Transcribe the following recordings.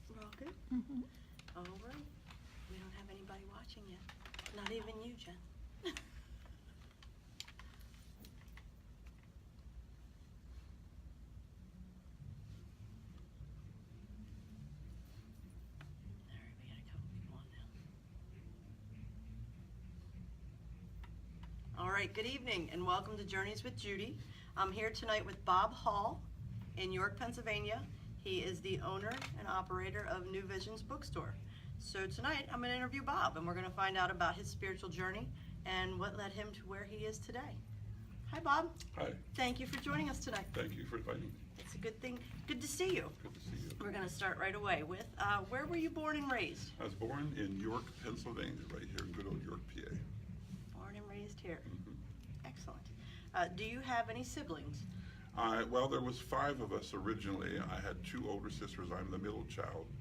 We're all good? All right. We don't have anybody watching yet. Not even you, Jen. All right, we got a couple people on now. All right, good evening and welcome to Journeys with Judy. I'm here tonight with Bob Hall in York, Pennsylvania. He is the owner and operator of New Visions Bookstore. So tonight I'm going to interview Bob and we're going to find out about his spiritual journey and what led him to where he is today. Hi, Bob. Hi. Thank you for joining us tonight. Thank you for inviting me. It's a good thing. Good to see you. Good to see you. We're going to start right away with where were you born and raised? I was born in York, Pennsylvania, right here in good old York, PA. Born and raised here. Mhm. Excellent. Do you have any siblings? Well, there was 5 of us originally. I had 2 older sisters. I'm the middle child,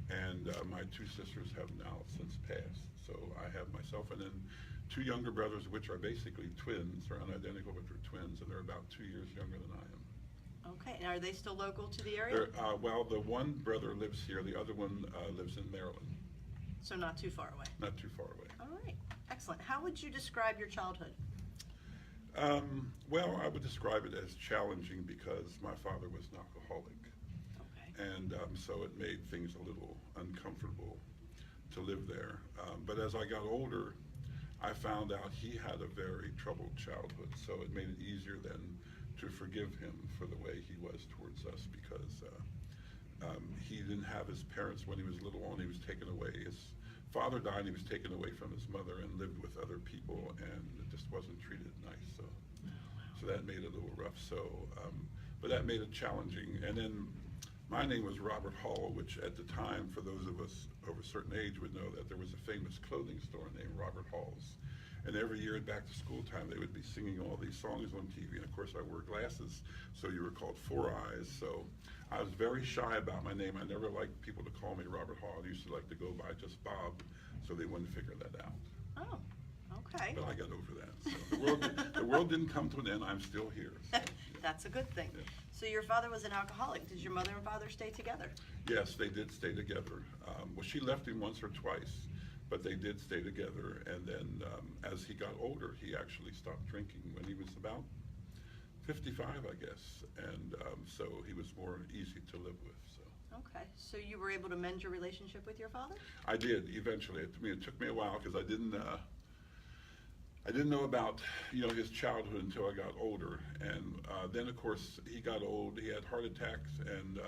and my 2 sisters have now since passed. So I have myself and then 2 younger brothers, which are basically twins. They're unidentical, but they're twins, and they're about 2 years younger than I am. Okay. And are they still local to the area? Well, the one brother lives here. The other one lives in Maryland. So not too far away. Not too far away. All right. Excellent. How would you describe your childhood? Well, I would describe it as challenging because my father was an alcoholic. Okay. And so it made things a little uncomfortable to live there. But as I got older, I found out he had a very troubled childhood, so it made it easier then to forgive him for the way he was towards us because he didn't have his parents when he was little on. He was taken away. His father died, he was taken away from his mother and lived with other people and just wasn't treated nice. So that made it a little rough. So, but that made it challenging. And then my name was Robert Hall, which at the time, for those of us over a certain age would know that there was a famous clothing store named Robert Hall's. And every year at back to school time, they would be singing all these songs on TV. And of course I wore glasses, so you were called Four Eyes. So I was very shy about my name. I never liked people to call me Robert Hall. I used to like to go by just Bob, so they wouldn't figure that out. Oh, okay. But I got over that. So the world didn't come to an end. I'm still here. So, yeah. That's a good thing. Yeah. So your father was an alcoholic. Did your mother and father stay together? Yes, they did stay together. Well, she left him once or twice, but they did stay together. And then as he got older, he actually stopped drinking when he was about 55, I guess. And so he was more easy to live with. So. Okay. So you were able to mend your relationship with your father? I did eventually. It took me a while because I didn't know about his childhood until I got older, and then of course he got old. He had heart attacks, and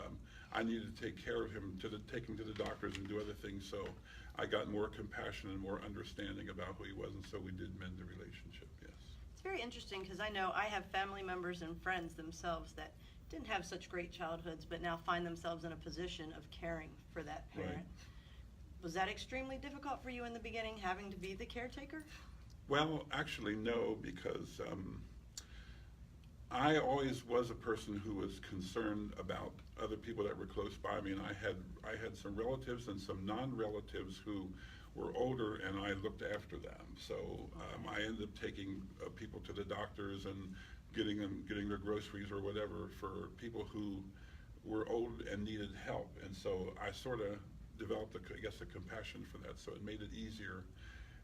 I needed to take care of him, take him to the doctors and do other things. So I got more compassion and more understanding about who he was, and so we did mend the relationship. Yes. It's very interesting because I know I have family members and friends themselves that didn't have such great childhoods, but now find themselves in a position of caring for that parent. Right. Was that extremely difficult for you in the beginning, having to be the caretaker? Well, actually, no, because I always was a person who was concerned about other people that were close by me, and I had some relatives and some non-relatives who were older, and I looked after them. So I ended up taking people to the doctors and getting their groceries or whatever for people who were old and needed help. And so I sort of developed, a compassion for that. So it made it easier.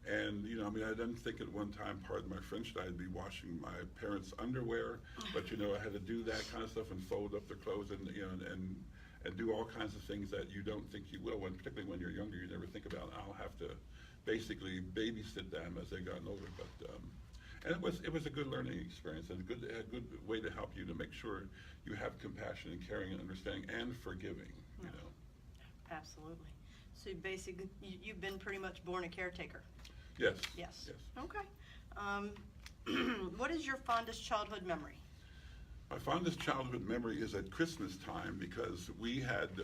And I didn't think at one time, pardon my French, that I'd be washing my parents' underwear, but I had to do that kind of stuff and fold up their clothes and and do all kinds of things that you don't think you will. Particularly when you're younger, you never think about I'll have to basically babysit them as they got older. But and it was a good learning experience and a good way to help you to make sure you have compassion and caring and understanding and forgiving. Absolutely. So basically, you've been pretty much born a caretaker. Yes. Yes. Yes. Okay. What is your fondest childhood memory? My fondest childhood memory is at Christmas time because we had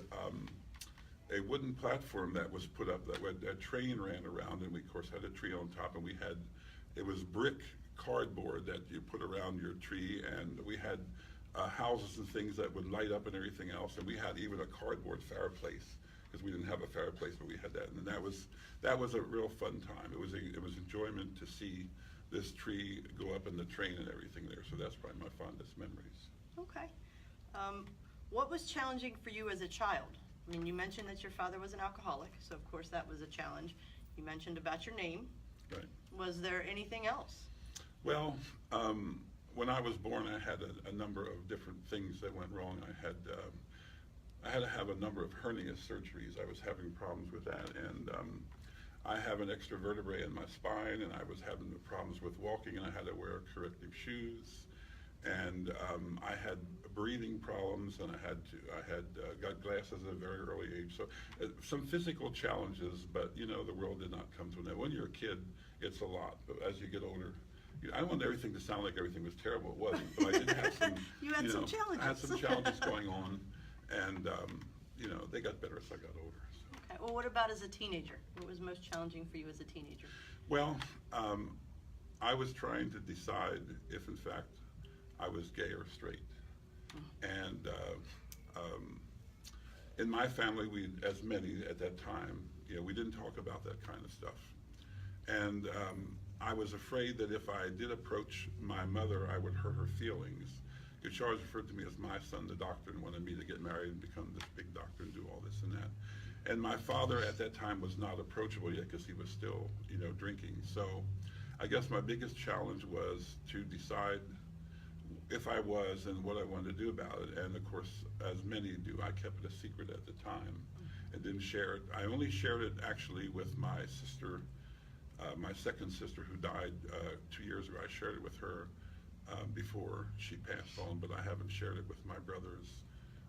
a wooden platform that was put up that a train ran around, and we of course had a tree on top, and it was brick cardboard that you put around your tree, and we had houses and things that would light up and everything else, and we had even a cardboard fireplace because we didn't have a fireplace, but we had that, and that was a real fun time. It was enjoyment to see this tree go up in the train and everything there. So that's probably my fondest memories. Okay. What was challenging for you as a child? I mean, you mentioned that your father was an alcoholic, so of course that was a challenge. You mentioned about your name. Right. Was there anything else? Well, when I was born, I had a number of different things that went wrong. I had to have a number of hernia surgeries. I was having problems with that, and I have an extra vertebrae in my spine, and I was having problems with walking, and I had to wear corrective shoes, and I had breathing problems, and I had got glasses at a very early age. So some physical challenges, but you know, the world did not come to an end. When you're a kid, it's a lot, but as you get older, I don't want everything to sound like everything was terrible. It wasn't, but I did have some. You had some challenges. I had some challenges going on, and you know, they got better as I got older. So. Okay, well, what about as a teenager? What was most challenging for you as a teenager? Well, I was trying to decide if, in fact, I was gay or straight. And in my family, we, as many at that time, you know, we didn't talk about that kind of stuff. And I was afraid that if I did approach my mother, I would hurt her feelings. Because she always referred to me as my son, the doctor, and wanted me to get married and become this big doctor and do all this and that. And my father at that time was not approachable yet because he was still, you know, drinking. So I guess my biggest challenge was to decide if I was and what I wanted to do about it. And of course, as many do, I kept it a secret at the time and didn't share it. I only shared it actually with my sister, my second sister who died 2 years ago. I shared it with her before she passed on, but I haven't shared it with my brothers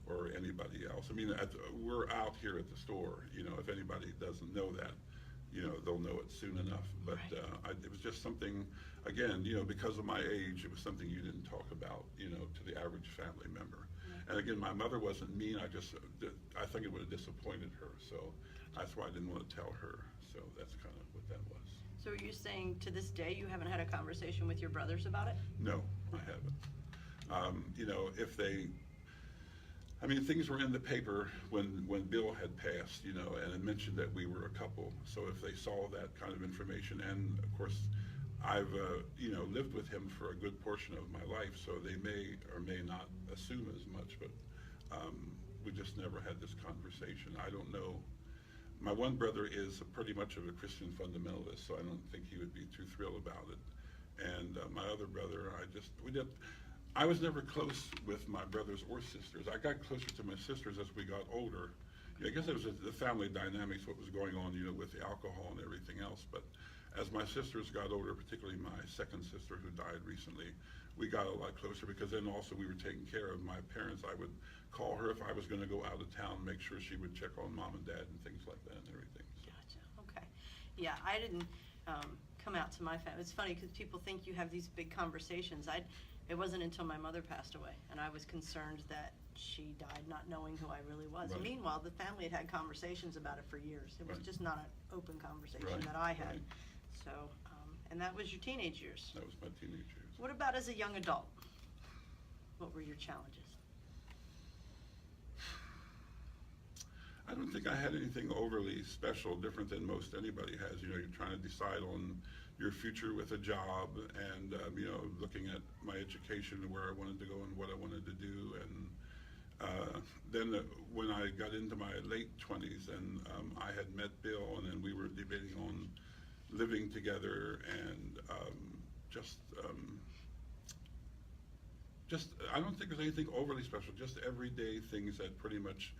or anybody else. I mean, we're out here at the store, you know, if anybody doesn't know that, you know, they'll know it soon enough. But it was just something, again, you know, because of my age, it was something you didn't talk about, you know, to the average family member. And again, my mother wasn't mean, I think it would have disappointed her, so that's why I didn't want to tell her. So that's kind of what that was. So are you saying to this day you haven't had a conversation with your brothers about it? No, I haven't. You know, if they, I mean, things were in the paper when Bill had passed, you know, and it mentioned that we were a couple. So if they saw that kind of information, and of course, I've, you know, lived with him for a good portion of my life, so they may or may not assume as much, but we just never had this conversation. I don't know. My one brother is pretty much of a Christian fundamentalist, so I don't think he would be too thrilled about it. And my other brother, I was never close with my brothers or sisters. I got closer to my sisters as we got older. I guess it was the family dynamics, what was going on, you know, with the alcohol and everything else. But as my sisters got older, particularly my second sister who died recently, we got a lot closer because then also we were taking care of my parents. I would call her if I was going to go out of town, make sure she would check on mom and dad and things like that and everything. So. Gotcha, okay. Yeah, I didn't come out to my family. It's funny because people think you have these big conversations. It wasn't until my mother passed away, and I was concerned that she died not knowing who I really was. Right. Meanwhile, the family had conversations about it for years. It was Right. just not an open conversation Right, that I had. right. So, and that was your teenage years. That was my teenage years. What about as a young adult? What were your challenges? I don't think I had anything overly special, different than most anybody has. You know, you're trying to decide on your future with a job and, you know, looking at my education and where I wanted to go and what I wanted to do. And then when I got into my late 20s and I had met Bill and then we were debating on living together and just I don't think there's anything overly special, just everyday things that pretty much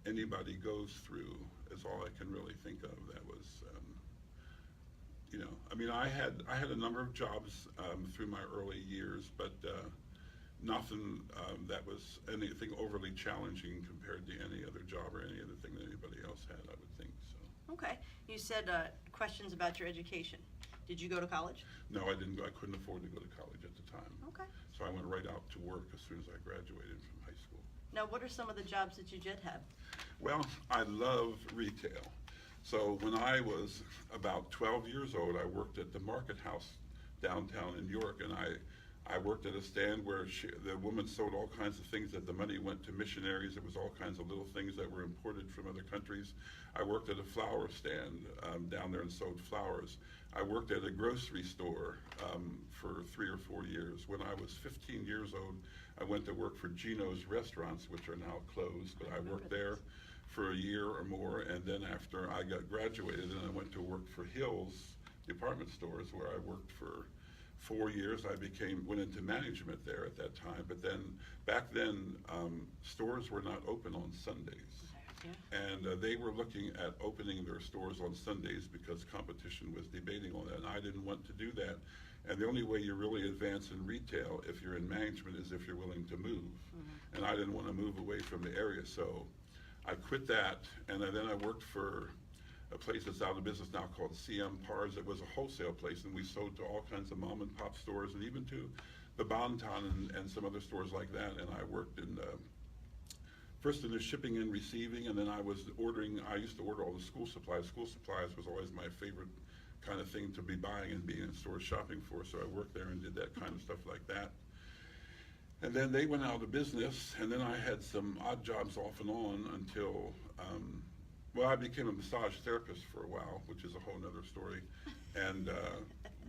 anybody goes through is all I can really think of. That was, you know, I mean, I had a number of jobs through my early years, but nothing that was anything overly challenging compared to any other job or any other thing that anybody else had, I would think, so. Okay, you said questions about your education. Did you go to college? No, I didn't go. I couldn't afford to go to college at the time. Okay. So I went right out to work as soon as I graduated from high school. Now, what are some of the jobs that you did have? Well, I love retail. So when I was about 12 years old, I worked at the Market House downtown in York, and I worked at a stand where the woman sold all kinds of things that the money went to missionaries. It was all kinds of little things that were imported from other countries. I worked at a flower stand down there and sold flowers. I worked at a grocery store for 3 or 4 years. When I was 15 years old, I went to work for Gino's Restaurants, which are now closed, but I worked there for a year or more, and then after I got graduated, then I went to work for Hills Department Stores, where I worked for 4 years. I went into management there at that time, but then back then stores were not open on Sundays. Yeah. And they were looking at opening their stores on Sundays because competition was debating on that, and I didn't want to do that. And the only way you really advance in retail, if you're in management, is if you're willing to move. Mm-hmm. And I didn't want to move away from the area, so I quit that, and then I worked for a place that's out of business now called CM Pars. It was a wholesale place, and we sold to all kinds of mom and pop stores, and even to the Bon-Ton and some other stores like that. And I worked in first in the shipping and receiving, and then I used to order all the school supplies. School supplies was always my favorite kind of thing to be buying and being in stores shopping for, so I worked there and did that kind of stuff like that. And then they went out of business, and then I had some odd jobs off and on until, I became a massage therapist for a while, which is a whole nother story. And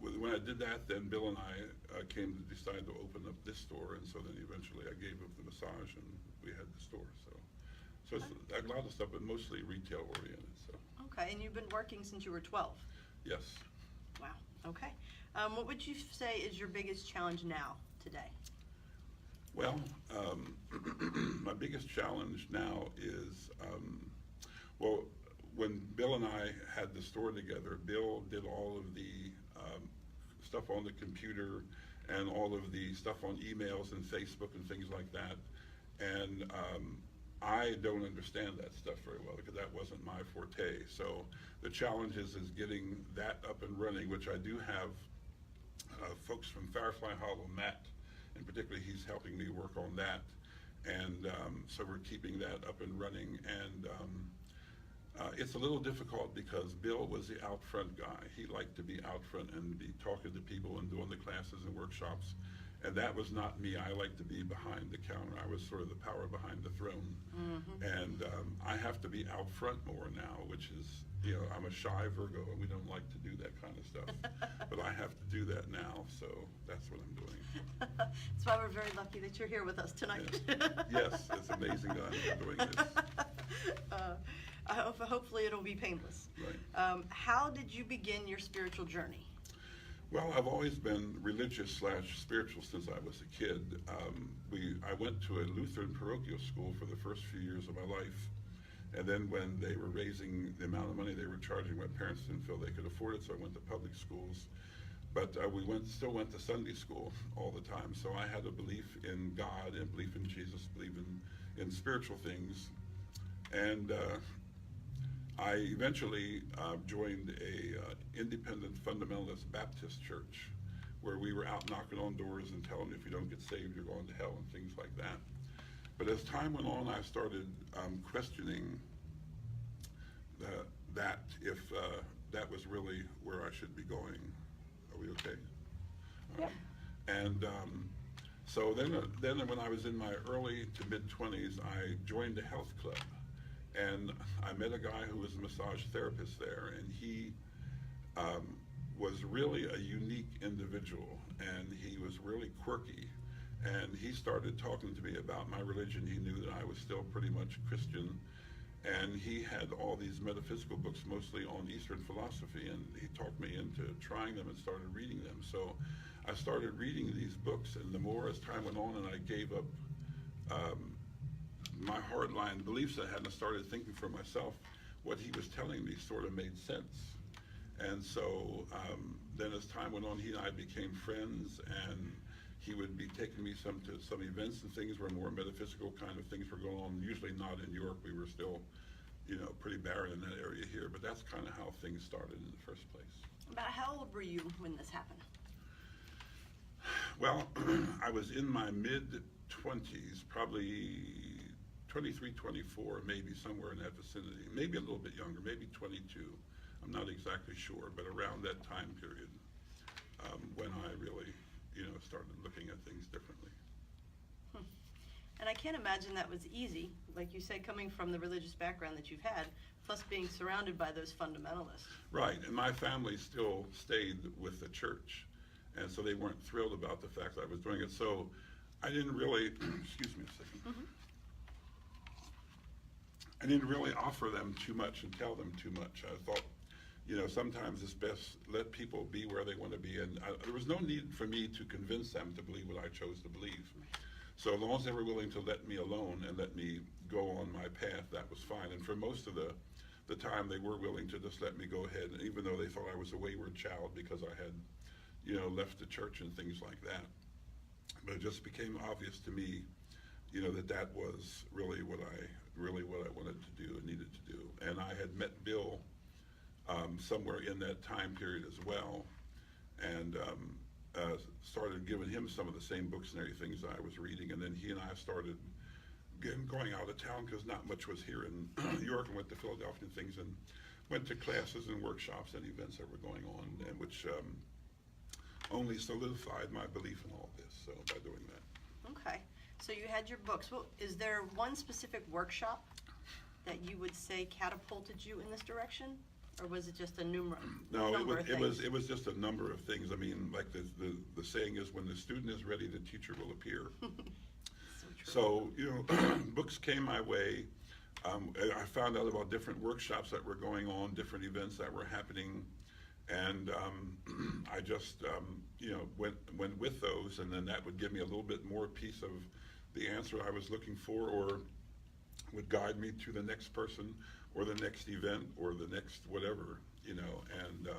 when I did that, then Bill and I came to decide to open up this store, and so then eventually I gave up the massage and we had the store. So it's a lot of stuff, but mostly retail oriented. So. Okay, and you've been working since you were 12? Yes. Wow, okay. What would you say is your biggest challenge now, today? Well, my biggest challenge now is, when Bill and I had the store together, Bill did all of the stuff on the computer and all of the stuff on emails and Facebook and things like that. And I don't understand that stuff very well because that wasn't my forte. So the challenge is getting that up and running, which I do have folks from Firefly Hollow, Matt, in particular, he's helping me work on that. And so we're keeping that up and running. And it's a little difficult because Bill was the out front guy. He liked to be out front and be talking to people and doing the classes and workshops. And that was not me. I like to be behind the counter. I was sort of the power behind the throne. Mm-hmm. And I have to be out front more now, which is, I'm a shy Virgo and we don't like to do that kind of stuff. But I have to do that now, so that's what I'm doing. That's why we're very lucky that you're here with us tonight. Yes, it's amazing that I'm doing this. Hopefully it'll be painless. Right. How did you begin your spiritual journey? Well, I've always been religious/spiritual since I was a kid. I went to a Lutheran parochial school for the first few years of my life. And then when they were raising the amount of money they were charging, my parents didn't feel they could afford it, so I went to public schools. But we still went to Sunday school all the time. So I had a belief in God and belief in Jesus, belief in spiritual things. And I eventually joined a independent fundamentalist Baptist church where we were out knocking on doors and telling them if you don't get saved, you're going to hell and things like that. But as time went on, I started questioning that if that was really where I should be going. Are we okay? Yep. And so then when I was in my early to mid-20s, I joined a health club. And I met a guy who was a massage therapist there, and he was really a unique individual, and he was really quirky. And he started talking to me about my religion. He knew that I was still pretty much Christian. And he had all these metaphysical books, mostly on Eastern philosophy, and he talked me into trying them and started reading them. So I started reading these books, and the more as time went on and I gave up my hardline beliefs I had and started thinking for myself, what he was telling me sort of made sense. And so then as time went on, he and I became friends, and he would be taking me to some events and things where more metaphysical kind of things were going on, usually not in New York. We were still, pretty barren in that area here, but that's kind of how things started in the first place. About how old were you when this happened? Well, I was in my mid-20s, probably 23, 24, maybe somewhere in that vicinity, maybe a little bit younger, maybe 22. I'm not exactly sure, but around that time period when I really, started looking at things differently. And I can't imagine that was easy, like you said, coming from the religious background that you've had, plus being surrounded by those fundamentalists. Right, and my family still stayed with the church, and so they weren't thrilled about the fact that I was doing it. So I didn't really, excuse me a second. Mm-hmm. I didn't really offer them too much and tell them too much. I thought, you know, sometimes it's best let people be where they want to be, and there was no need for me to convince them to believe what I chose to believe. So as long as they were willing to let me alone and let me go on my path, that was fine. And for most of the time, they were willing to just let me go ahead, and even though they thought I was a wayward child because I had, you know, left the church and things like that. But it just became obvious to me, you know, that was really what I wanted to do and needed to do. And I had met Bill somewhere in that time period as well, and started giving him some of the same books and everything that I was reading. And then he and I started going out of town because not much was here in New York, and went to Philadelphia and things, and went to classes and workshops and events that were going on, and which only solidified my belief in all this, so by doing that. Okay, so you had your books. Well, is there one specific workshop that you would say catapulted you in this direction? Or was it just a number No, of things? it was just a number of things. I mean, like the saying is, when the student is ready, the teacher will appear. So true. So, you know, books came my way. I found out about different workshops that were going on, different events that were happening, and I just, you know, went with those, and then that would give me a little bit more piece of the answer I was looking for, or would guide me to the next person, or the next event, or the next whatever, you know, and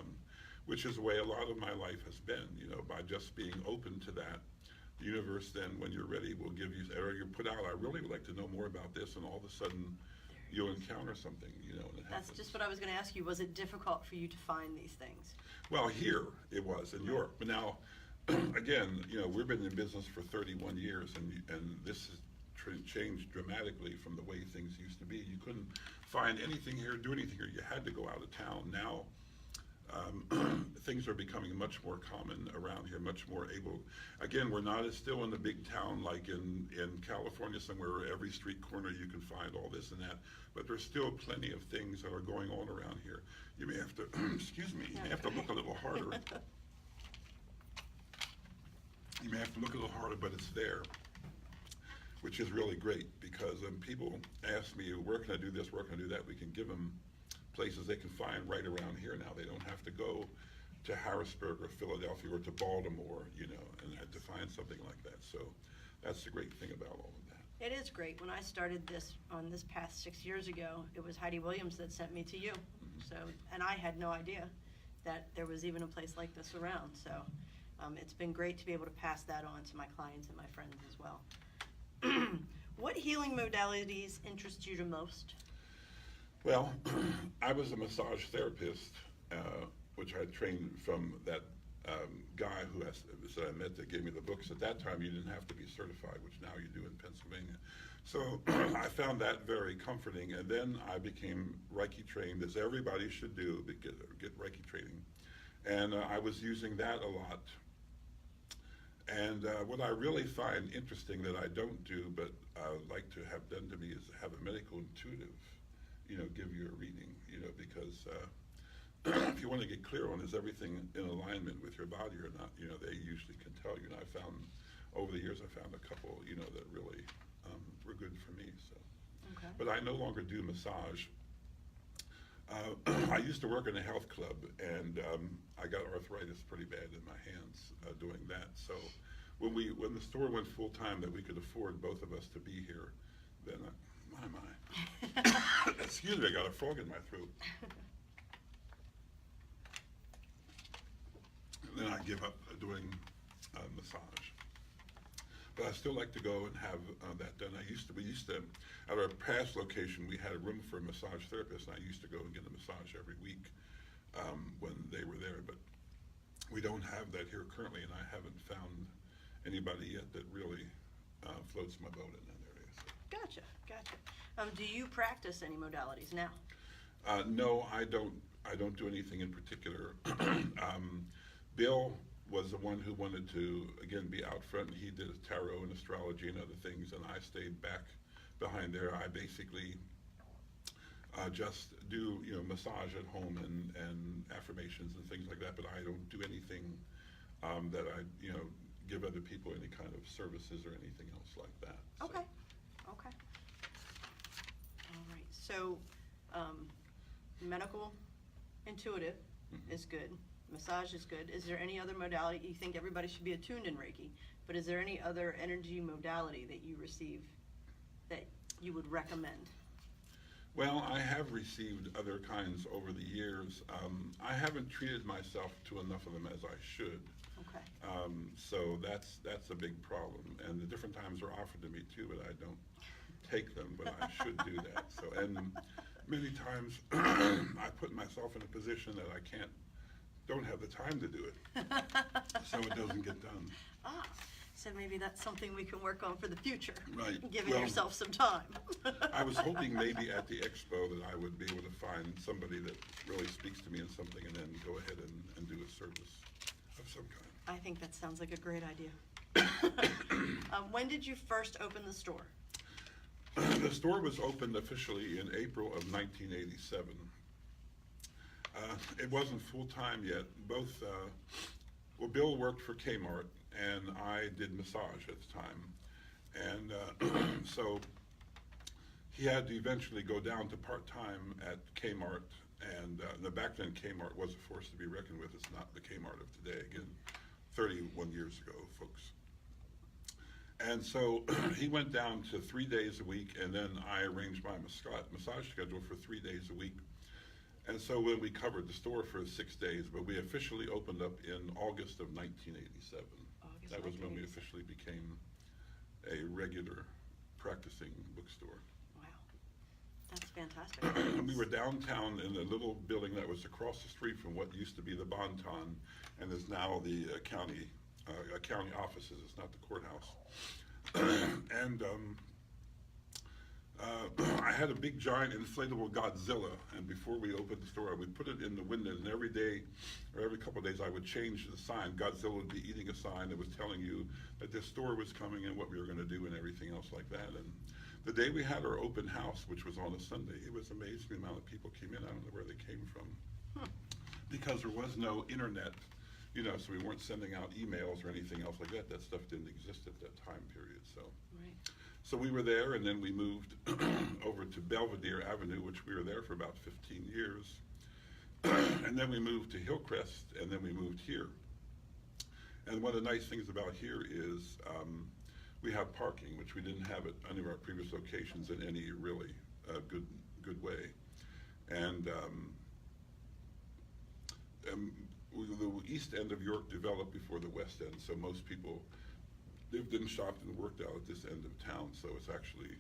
which is the way a lot of my life has been, you know, by just being open to that. The universe then, when you're ready, will give you, or you put out, I really would like to know more about this, and all of a sudden, you'll encounter something, you know, and it happens. That's just what I was going to ask you. Was it difficult for you to find these things? Well, here it was in Europe, but now, again, you know, we've been in business for 31 years, and this has changed dramatically from the way things used to be. You couldn't find anything here, do anything here. You had to go out of town. Now, things are becoming much more common around here, much more able. Again, we're not still in the big town like in California somewhere where every street corner you can find all this and that, but there's still plenty of things that are going on around here. You may have to, excuse me, you may have to look a little harder. You may have to look a little harder, but it's there, which is really great, because people ask me, where can I do this, where can I do that? We can give them places they can find right around here now. They don't have to go to Harrisburg or Philadelphia or to Baltimore, you know, and to find something like that. So that's the great thing about all of that. It is great. When I started this on this past 6 years ago, it was Heidi Williams that sent me to you. So, and I had no idea that there was even a place like this around. So it's been great to be able to pass that on to my clients and my friends as well. What healing modalities interest you the most? Well, I was a massage therapist, which I trained from that guy who that I met that gave me the books. At that time, you didn't have to be certified, which now you do in Pennsylvania. So I found that very comforting, and then I became Reiki trained, as everybody should do, get Reiki training. And I was using that a lot. And what I really find interesting that I don't do, but like to have done to me, is have a medical intuitive, you know, give you a reading, you know, because if you want to get clear on is everything in alignment with your body or not, you know, they usually can tell you. And I found, over the years, I found a couple, you know, that really were good for me. So, Okay. but I no longer do massage. I used to work in a health club, and I got arthritis pretty bad in my hands doing that. So when the store went full time, that we could afford both of us to be here, then my. Excuse me, I got a frog in my throat. And then I give up doing massage. But I still like to go and have that done. We used to, at our past location, we had a room for a massage therapist, and I used to go and get a massage every week when they were there. But we don't have that here currently, and I haven't found anybody yet that really floats my boat in that area. So. Gotcha. Do you practice any modalities now? No, I don't do anything in particular. Bill was the one who wanted to, again, be out front. He did tarot and astrology and other things, and I stayed back behind there. I basically just do, you know, massage at home and affirmations and things like that, but I don't do anything that I, you know, give other people any kind of services or anything else like that. So. Okay. All right. So, medical intuitive is good. Massage is good. Is there any other modality? You think everybody should be attuned in Reiki, but is there any other energy modality that you receive that you would recommend? Well, I have received other kinds over the years. I haven't treated myself to enough of them as I should. Okay. So that's a big problem. And the different times are offered to me too, but I don't take them, but I should do that. So, and many times I put myself in a position that I don't have the time to do it. So it doesn't get done. So maybe that's something we can work on for the future. Right. Giving Well, yourself some time. I was hoping maybe at the expo that I would be able to find somebody that really speaks to me in something and then go ahead and do a service of some kind. I think that sounds like a great idea. When did you first open the store? The store was opened officially in April of 1987. It wasn't full-time yet. Well, Bill worked for Kmart, and I did massage at the time. And so he had to eventually go down to part-time at Kmart. And back then, Kmart was a force to be reckoned with. It's not the Kmart of today. Again, 31 years ago, folks. And so he went down to 3 days a week, and then I arranged my massage schedule for 3 days a week. And so when we covered the store for 6 days, but we officially opened up in August of 1987. That was when we officially became a regular practicing bookstore. Wow, that's fantastic. We were downtown in a little building that was across the street from what used to be the Bon-Ton and is now the county offices. It's not the courthouse. And I had a big giant inflatable Godzilla, and before we opened the store, I would put it in the windows, and every day or every couple of days I would change the sign. Godzilla would be eating a sign that was telling you that this store was coming and what we were going to do and everything else like that. And the day we had our open house, which was on a Sunday, it was amazing the amount of people came in. I don't know where they came from. Because there was no internet, so we weren't sending out emails or anything else like that. That stuff didn't exist at that time period. So we were there, and then we moved over to Belvedere Avenue, which we were there for about 15 years. And then we moved to Hillcrest, and then we moved here. And one of the nice things about here is we have parking, which we didn't have at any of our previous locations in any really good way. And the east end of York developed before the west end, so most people lived and shopped and worked out at this end of town, so it's actually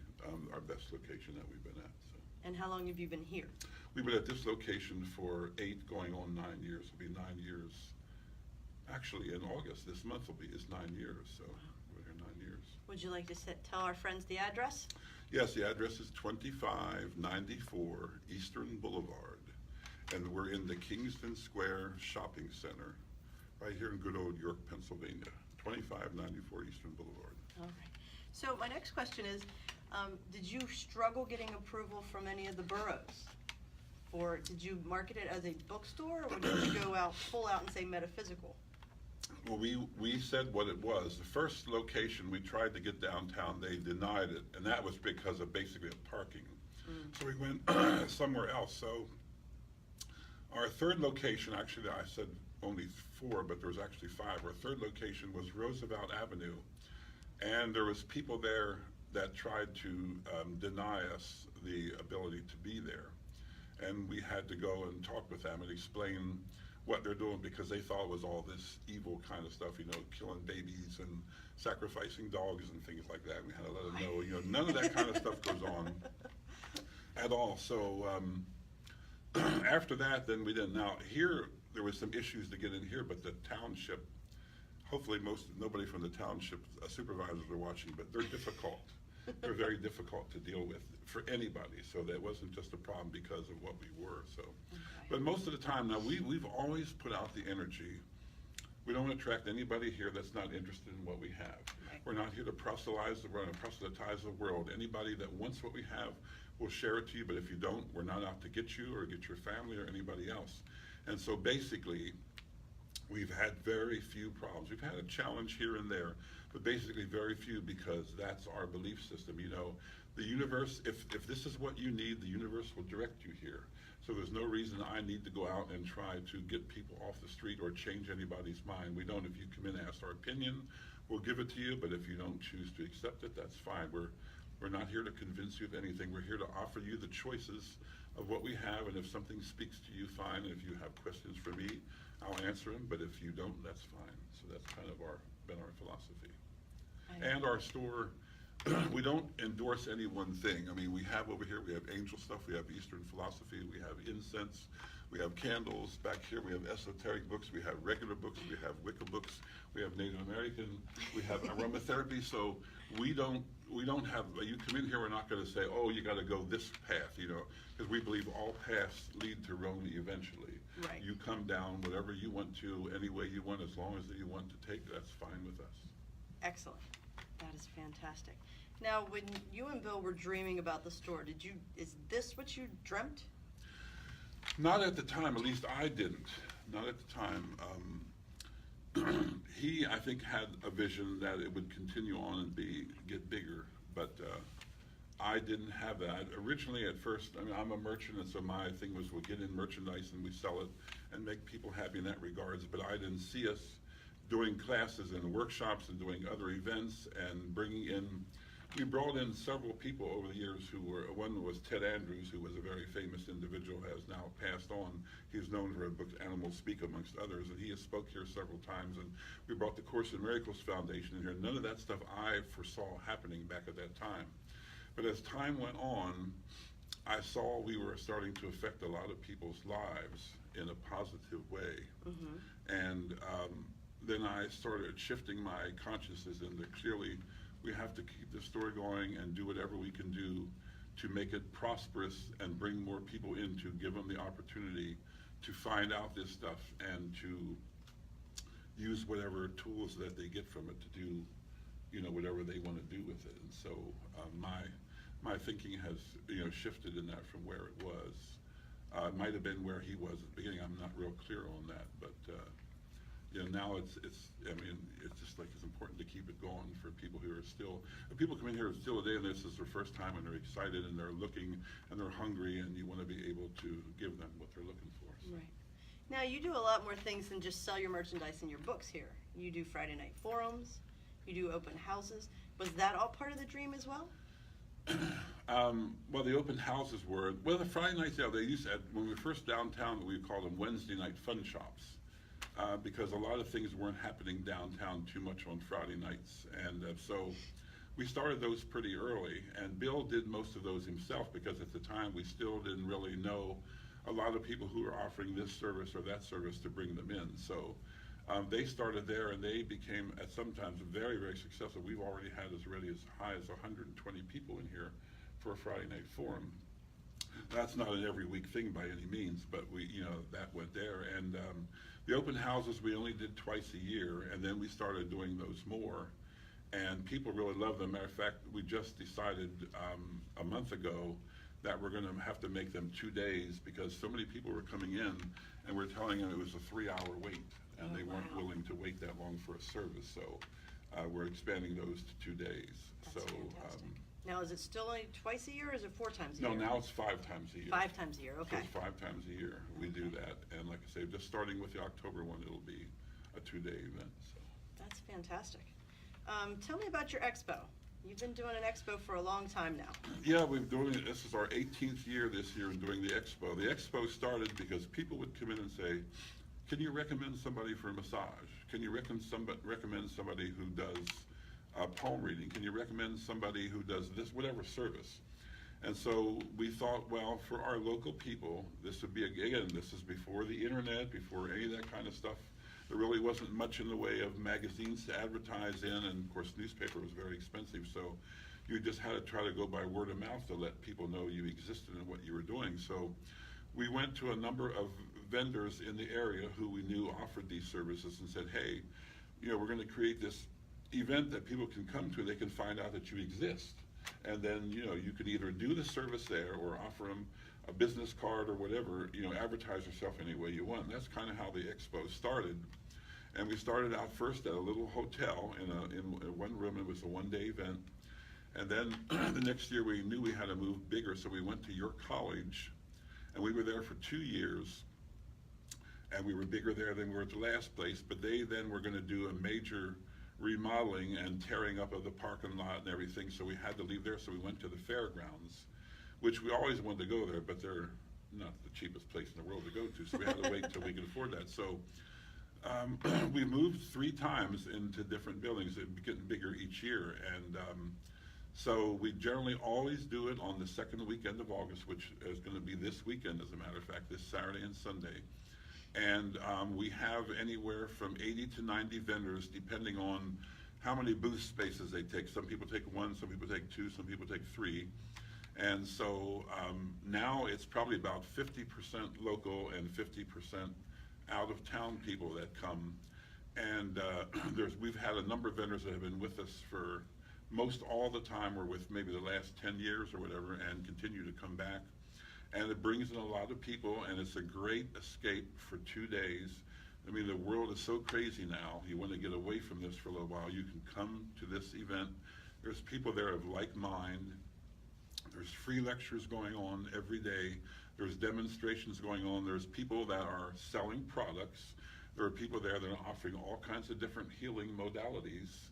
our best location that we've been at. So. And how long have you been here? We've been at this location for 8, going on 9 years. It'll be 9 years. Actually, in August, this month is 9 years, so we're here 9 years. Would you like to tell our friends the address? Yes, the address is 2594 Eastern Boulevard, and we're in the Kingston Square Shopping Center, right here in good old York, Pennsylvania. 2594 Eastern Boulevard. All right. So my next question is, did you struggle getting approval from any of the boroughs? Or did you market it as a bookstore, or did you go full out and say metaphysical? Well, we said what it was. The first location we tried to get downtown, they denied it, and that was because of basically parking. So we went somewhere else. So our third location, actually I said only 4, but there was actually 5. Our third location was Roosevelt Avenue, and there was people there that tried to deny us the ability to be there. And we had to go and talk with them and explain what they're doing, because they thought it was all this evil kind of stuff, killing babies and sacrificing dogs and things like that. We had to let them know, none of that kind of stuff goes on at all. So after that, then we didn't. Now here, there was some issues to get in here, but the township, hopefully nobody from the township supervisors are watching, but they're difficult. They're very difficult to deal with for anybody, so that wasn't just a problem because of what we were. So, but most of the time now, we've always put out the energy. We don't attract anybody here that's not interested in what we have. We're not here to proselytize the world. Anybody that wants what we have will share it to you, but if you don't, we're not out to get you or get your family or anybody else. And so basically, We've had very few problems. We've had a challenge here and there, but basically very few, because that's our belief system. You know, the universe, if this is what you need, the universe will direct you here. So there's no reason I need to go out and try to get people off the street or change anybody's mind. We don't. If you come in and ask our opinion, we'll give it to you, but if you don't choose to accept it, that's fine. We're not here to convince you of anything. We're here to offer you the choices of what we have, and if something speaks to you, fine. And if you have questions for me, I'll answer them, but if you don't, that's fine. So that's kind of been our philosophy. And our store, we don't endorse any one thing. I mean, we have over here, we have angel stuff, we have Eastern philosophy, we have incense, we have candles. Back here, we have esoteric books, we have regular books, we have Wicca books, we have Native American, we have aromatherapy. So we don't have, you come in here, we're not going to say, oh, you got to go this path, you know, because we believe all paths lead to Rome eventually. Right. You come down whatever you want to, any way you want, as long as you want to take, that's fine with us. Excellent. That is fantastic. Now, when you and Bill were dreaming about the store, is this what you dreamt? Not at the time, at least I didn't. Not at the time. He, I think, had a vision that it would continue on and get bigger, but I didn't have that. Originally, at first, I mean, I'm a merchant, and so my thing was we'll get in merchandise and we sell it and make people happy in that regards, but I didn't see us doing classes and workshops and doing other events and bringing in. We brought in several people over the years one was Ted Andrews, who was a very famous individual, has now passed on. He's known for a book, Animals Speak, amongst others, and he has spoke here several times. And we brought the Course in Miracles Foundation in here. None of that stuff I foresaw happening back at that time. But as time went on, I saw we were starting to affect a lot of people's lives in a positive way. Mm-hmm. And then I started shifting my consciousness into clearly we have to keep the store going and do whatever we can do to make it prosperous and bring more people in, to give them the opportunity to find out this stuff and to use whatever tools that they get from it to do, you know, whatever they want to do with it. And so my thinking has, you know, shifted in that from where it was. It might have been where he was at the beginning. I'm not real clear on that, but you know, now it's I mean, it's just like it's important to keep it going for people who are still, people come in here still today and this is their first time and they're excited and they're looking and they're hungry, and you want to be able to give them what they're looking for. So. Right. Now, you do a lot more things than just sell your merchandise and your books here. You do Friday night forums, you do open houses. Was that all part of the dream as well? Well, the open houses were, well, the Friday nights, yeah, they used to, when we were first downtown, we called them Wednesday night fun shops. Because a lot of things weren't happening downtown too much on Friday nights. And so we started those pretty early, and Bill did most of those himself, because at the time we still didn't really know a lot of people who were offering this service or that service to bring them in. So they started there, and they became at sometimes very, very successful. We've already had as high as 120 people in here for a Friday night forum. That's not an every week thing by any means, but that went there. And the open houses we only did twice a year, and then we started doing those more, and people really love them. Matter of fact, we just decided a month ago that we're going to have to make them 2 days, because so many people were coming in and we're telling them it was a 3-hour wait, and they weren't willing to wait that long for a service. So we're expanding those to 2 days. That's fantastic. Now, is it still only twice a year, or is it 4 times a year? No, now it's 5 times a year. 5 times a year, okay. So it's 5 times a year we do that. And like I say, just starting with the October one, it'll be a 2-day event. So. That's fantastic. Tell me about your expo. You've been doing an expo for a long time now. Yeah, we've doing it. This is our 18th year this year in doing the expo. The expo started because people would come in and say, can you recommend somebody for a massage? Can you recommend somebody who does palm reading? Can you recommend somebody who does this, whatever service? And so we thought, well, for our local people, this would be, again, this is before the internet, before any of that kind of stuff. There really wasn't much in the way of magazines to advertise in, and of course newspaper was very expensive, so you just had to try to go by word of mouth to let people know you existed and what you were doing. So we went to a number of vendors in the area who we knew offered these services and said, hey, we're going to create this event that people can come to. They can find out that you exist, and then you can either do the service there or offer them a business card or whatever, advertise yourself any way you want. And that's kind of how the expo started. And we started out first at a little hotel in one room. It was a one-day event. And then the next year we knew we had to move bigger, so we went to York College, and we were there for 2 years. And we were bigger there than we were at the last place, but they then were going to do a major remodeling and tearing up of the parking lot and everything, so we had to leave there, so we went to the fairgrounds, which we always wanted to go there, but they're not the cheapest place in the world to go to, so we had to wait until we could afford that. So we moved 3 times into different buildings, getting bigger each year, and so we generally always do it on the second weekend of August, which is going to be this weekend, as a matter of fact, this Saturday and Sunday. And we have anywhere from 80 to 90 vendors, depending on how many booth spaces they take. Some people take 1, some people take 2, some people take 3. And so now it's probably about 50% local and 50% out of town people that come. And we've had a number of vendors that have been with us for most all the time, or with maybe the last 10 years or whatever, and continue to come back. And it brings in a lot of people, and it's a great escape for 2 days. I mean, the world is so crazy now. You want to get away from this for a little while, you can come to this event. There's people there of like mind. There's free lectures going on every day. There's demonstrations going on. There's people that are selling products. There are people there that are offering all kinds of different healing modalities.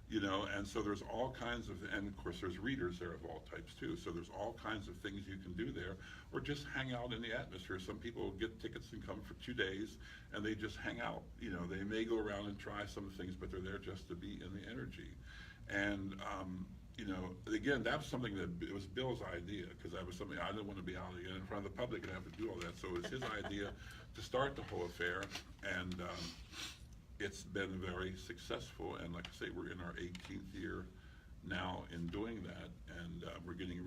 You know, and so there's all kinds of, and of course there's readers there of all types too, so there's all kinds of things you can do there, or just hang out in the atmosphere. Some people get tickets and come for 2 days, and they just hang out. You know, they may go around and try some things, but they're there just to be in the energy. And, you know, again, that was something that, it was Bill's idea, because that was something I didn't want to be out in front of the public and have to do all that, so it was his idea to start the whole affair, and it's been very successful, and like I say, we're in our 18th year now in doing that, and we're getting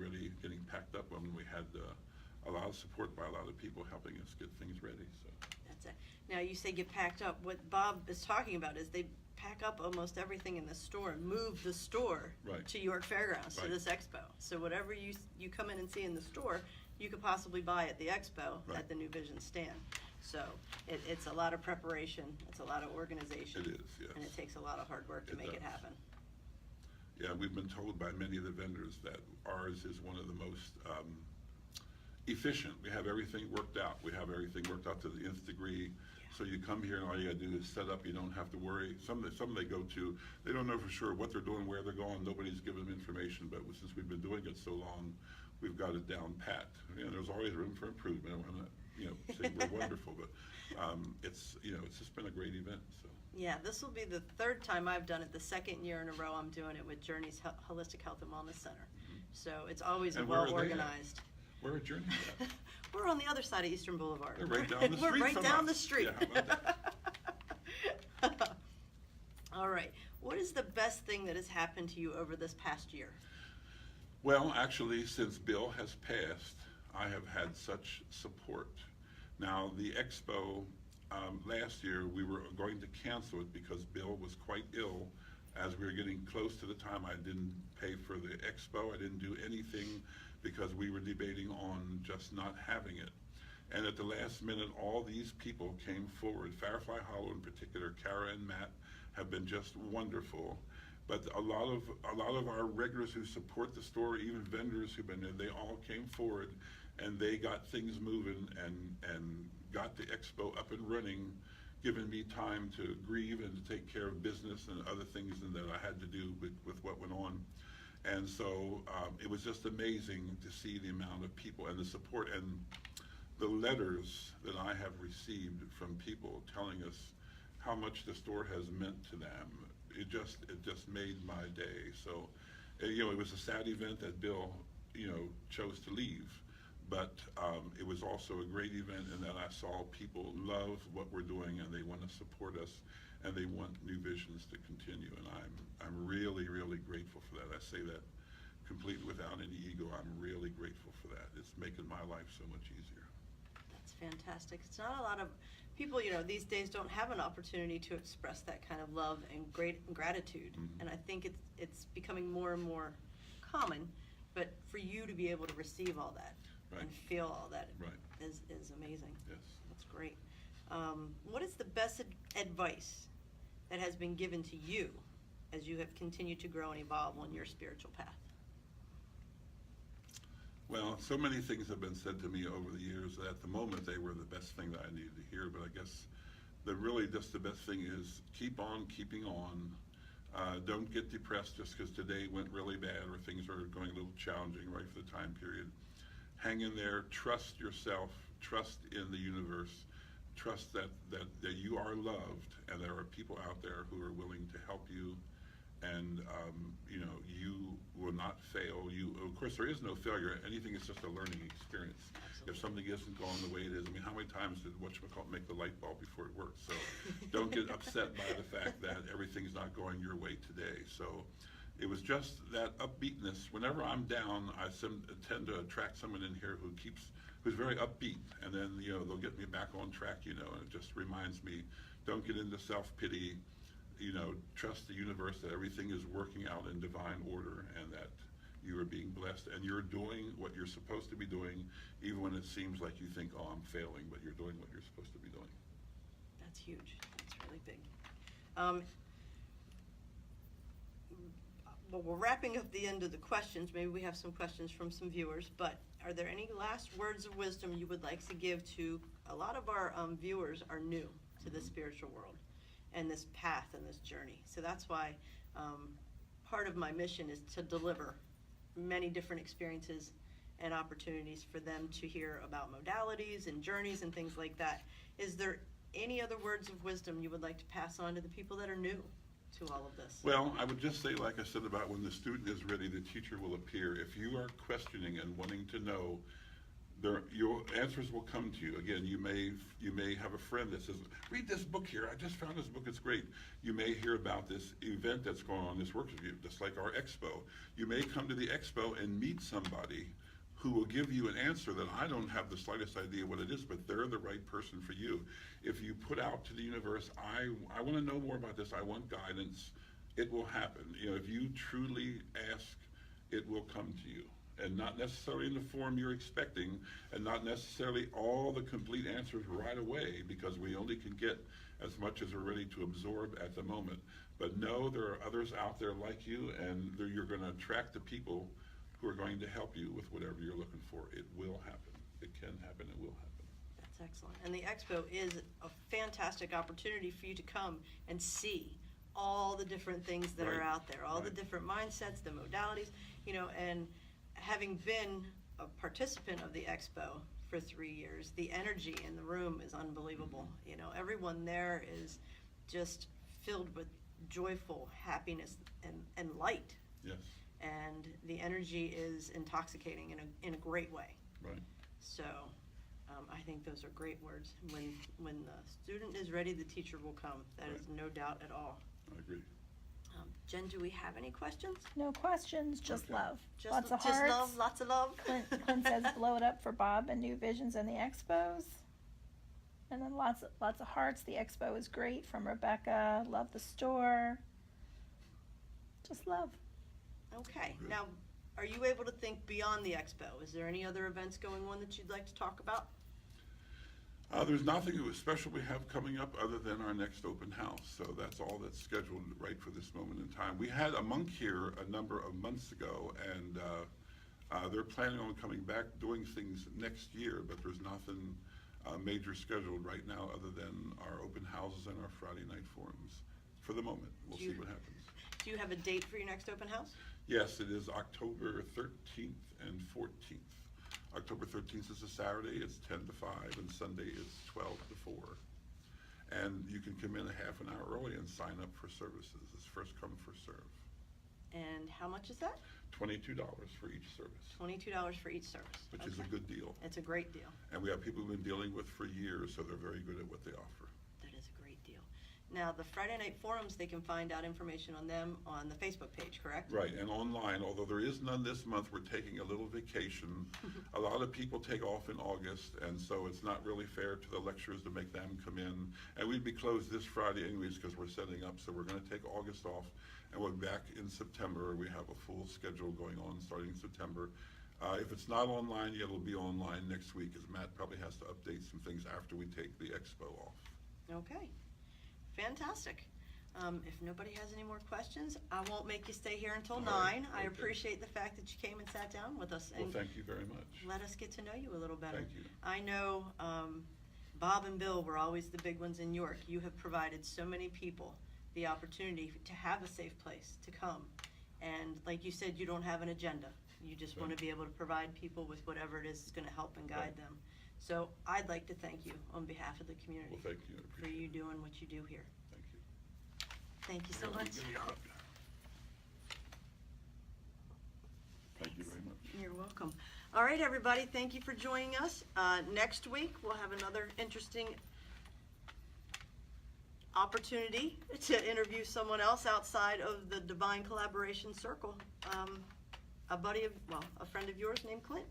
packed up when we had a lot of support by a lot of people helping us get things ready. So That's it. Now you say get packed up. What Bob is talking about is they pack up almost everything in the store and move the store Right. to York Fairgrounds, to Right. this expo. So whatever you come in and see in the store, you could possibly buy at the expo Right. at the New Vision stand. So it's a lot of preparation, it's a lot of organization. It is, yes. And it takes a lot of hard work to It make it does. happen. yeah, we've been told by many of the vendors that ours is one of the most efficient. We have everything worked out. We have everything worked out to the nth degree. So you come here and all you gotta do is set up. You don't have to worry. Some they go to, they don't know for sure what they're doing, where they're going. Nobody's giving them information, but since we've been doing it so long, we've got it down pat. There's always room for improvement. I'm not, saying we're wonderful, but it's just been a great event. So Yeah, this will be the 3rd time I've done it. The 2nd year in a row I'm doing it with Journey's Holistic Health and Wellness Center. So it's always And where are well they at? organized. where are Journey's at? We're on the other side of Eastern Boulevard. They're right down the We're street right from down us. the street. Yeah, how about All right. What is the best thing that has happened to you over this past year? Well, actually, since Bill has passed, I have had such support. Now, the expo, last year, we were going to cancel it because Bill was quite ill. As we were getting close to the time, I didn't pay for the expo. I didn't do anything because we were debating on just not having it. And at the last minute, all these people came forward. Firefly Hollow in particular, Kara and Matt, have been just wonderful. But a lot of our regulars who support the store, even vendors who've been there, they all came forward and they got things moving and got the expo up and running, giving me time to grieve and to take care of business and other things that I had to do with what went on. And so it was just amazing to see the amount of people and the support and the letters that I have received from people telling us how much the store has meant to them. It just made my day. So, it was a sad event that Bill, chose to leave, but it was also a great event in that I saw people love what we're doing and they want to support us and they want New Visions to continue. And I'm really, really grateful for that. I say that completely without any ego. I'm really grateful for that. It's making my life so much easier. That's fantastic. It's not a lot of people, these days don't have an opportunity to express that kind of love and gratitude. Mm-hmm. And I think it's becoming more and more common. But for you to be able to receive all that Right. and feel all that Right. is amazing. Yes. That's great. What is the best advice that has been given to you as you have continued to grow and evolve on your spiritual path? Well, so many things have been said to me over the years that at the moment they were the best thing that I needed to hear, but I guess really just the best thing is keep on keeping on. Don't get depressed just because today went really bad or things are going a little challenging right for the time period. Hang in there, trust yourself, trust in the universe, trust that you are loved and there are people out there who are willing to help you, and you will not fail. Of course, there is no failure. Anything is just a learning experience. Absolutely. If something isn't going the way it is, I mean, how many times did whatchamacallit make the light bulb before it worked? So don't get upset by the fact that everything's not going your way today. So it was just that upbeatness. Whenever I'm down, I tend to attract someone in here who's very upbeat, and then they'll get me back on track. And it just reminds me, don't get into self-pity. Trust the universe that everything is working out in divine order, and that you are being blessed, and you're doing what you're supposed to be doing, even when it seems like you think, oh, I'm failing, but you're doing what you're supposed to be doing. That's huge. That's really big. Well, we're wrapping up the end of the questions. Maybe we have some questions from some viewers, but are there any last words of wisdom you would like to give to a lot of our viewers are new to the spiritual world and this path and this journey? So that's why part of my mission is to deliver many different experiences and opportunities for them to hear about modalities and journeys and things like that. Is there any other words of wisdom you would like to pass on to the people that are new to all of this? Well, I would just say, like I said, about when the student is ready, the teacher will appear. If you are questioning and wanting to know, your answers will come to you. Again, you may have a friend that says, read this book here. I just found this book. It's great. You may hear about this event that's going on, this works with you, just like our expo. You may come to the expo and meet somebody who will give you an answer that I don't have the slightest idea what it is, but they're the right person for you. If you put out to the universe, I want to know more about this, I want guidance, it will happen. If you truly ask, it will come to you. And not necessarily in the form you're expecting, and not necessarily all the complete answers right away, because we only can get as much as we're ready to absorb at the moment. But know there are others out there like you, and you're going to attract the people who are going to help you with whatever you're looking for. It will happen. It can happen. It will happen. That's excellent. And the expo is a fantastic opportunity for you to come and see all the different things that are out there, all the different mindsets, the modalities, and having been a participant of the expo for 3 years, the energy in the room is unbelievable. Everyone there is just filled with joyful happiness and light. Yes. And the energy is intoxicating in a great way. Right. So I think those are great words. When the student is ready, the teacher will come. That is no doubt at all. I agree. Jen, do we have any questions? No questions, just Okay. love. Just Lots of hearts. love, lots of love. Clint says blow it up for Bob and New Visions and the expos. And then lots of hearts. The expo is great from Rebecca. Love the store. Just love. Okay. Good. Now, are you able to think beyond the expo? Is there any other events going on that you'd like to talk about? There's nothing special we have coming up other than our next open house. So that's all that's scheduled right for this moment in time. We had a monk here a number of months ago, and they're planning on coming back doing things next year, but there's nothing major scheduled right now other than our open houses and our Friday night forums. For the moment, we'll see what happens. Do you have a date for your next open house? Yes, it is October 13th and 14th. October 13th is a Saturday, it's 10 to 5, and Sunday is 12 to 4. And you can come in a half an hour early and sign up for services. It's first come, first serve. And how much is that? $22 for each service, $22 for each service. which is a good deal. It's a great deal. And we have people we've been dealing with for years, so they're very good at what they offer. That is a great deal. Now, the Friday night forums, they can find out information on them on the Facebook page, correct? Right, and online, although there is none this month, we're taking a little vacation. A lot of people take off in August, and so it's not really fair to the lecturers to make them come in. And we'd be closed this Friday anyways because we're setting up, so we're going to take August off, and we're back in September. We have a full schedule going on starting in September. If it's not online yet, it'll be online next week, as Matt probably has to update some things after we take the expo off. Okay. Fantastic. If nobody has any more questions, I won't make you stay here until All right, 9. I okay. appreciate the fact that you came and sat down with us Well, and thank you very much. let us get to know you a little better. Thank you. I know Bob and Bill were always the big ones in York. You have provided so many people the opportunity to have a safe place to come. And like you said, you don't have an agenda. You just want to be able to provide people with whatever it is that's going to help and guide Right. them. So I'd like to thank you on behalf of the community Well, thank you. I for appreciate you it. doing what you do here. Thank you. Thank you so much. Thank you very much. You're welcome. All right, everybody, thank you for joining us. Next week, we'll have another interesting opportunity to interview someone else outside of the Divine Collaboration Circle. A friend of yours named Clint.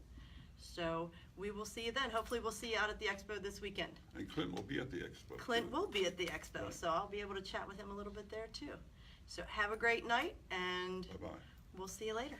So we will see you then. Hopefully we'll see you out at the expo this weekend. And Clint will be at the expo. Clint too. will be at the expo, Right. so I'll be able to chat with him a little bit there too. So have a great night, and Bye-bye. we'll see you later.